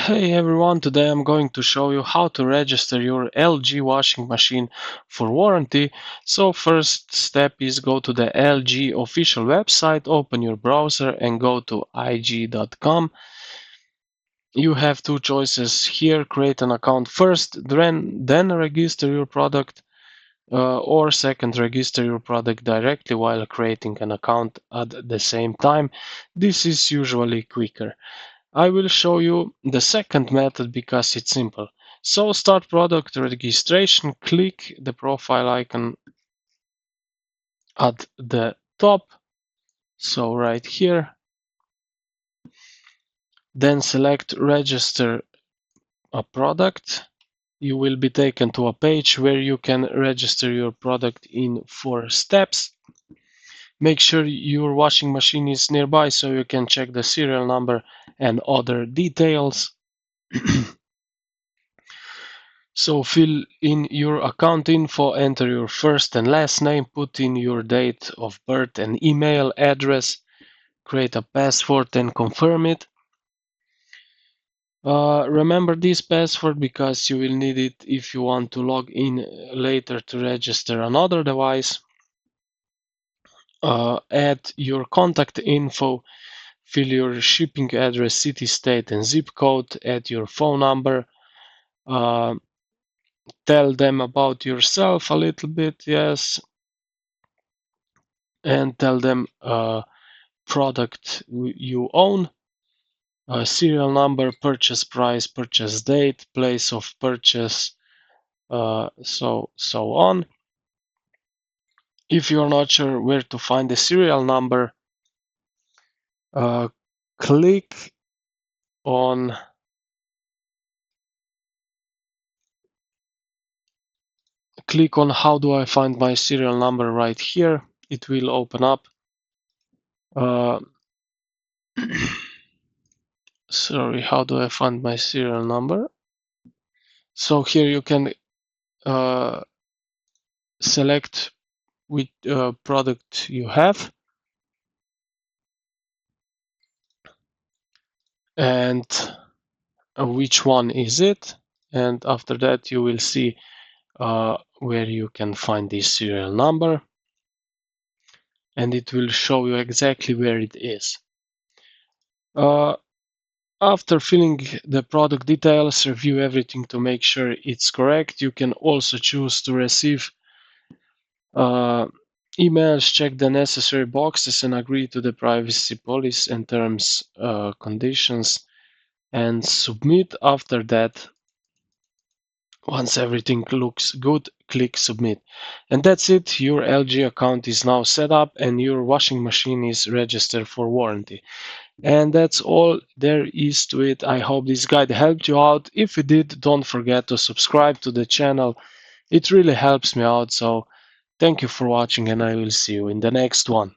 Hey everyone, today I'm going to show you how to register your LG washing machine for warranty. So first step is go to the LG official website, open your browser and go to ig.com. You have two choices here: create an account first, then register your product, or second, register your product directly while creating an account at the same time. This is usually quicker. I will show you the second method because it's simple. So start product registration, click the profile icon at the top, so right here, then select register a product. You will be taken to a page where you can register your product in 4 steps. Make sure your washing machine is nearby so you can check the serial number and other details. So fill in your account info, enter your first and last name, put in your date of birth and email address, create a password and confirm it. Remember this password because you will need it if you want to log in later to register another device. Add your contact info, fill your shipping address, city, state and zip code, add your phone number. Tell them about yourself a little bit, yes, and tell them product you own, serial number, purchase price, purchase date, place of purchase, so on. If you're not sure where to find the serial number, click on how do I find my serial number right here. It will open up. Sorry, how do I find my serial number? So here you can select which product you have and which one is it, and after that you will see where you can find this serial number, and it will show you exactly where it is. After filling the product details, review everything to make sure it's correct. You can also choose to receive emails, check the necessary boxes and agree to the privacy policy and terms conditions and submit. After that, once everything looks good, click submit. And that's it. Your LG account is now set up and your washing machine is registered for warranty. And that's all there is to it. I hope this guide helped you out. If it did, don't forget to subscribe to the channel. It really helps me out. So thank you for watching and I will see you in the next one.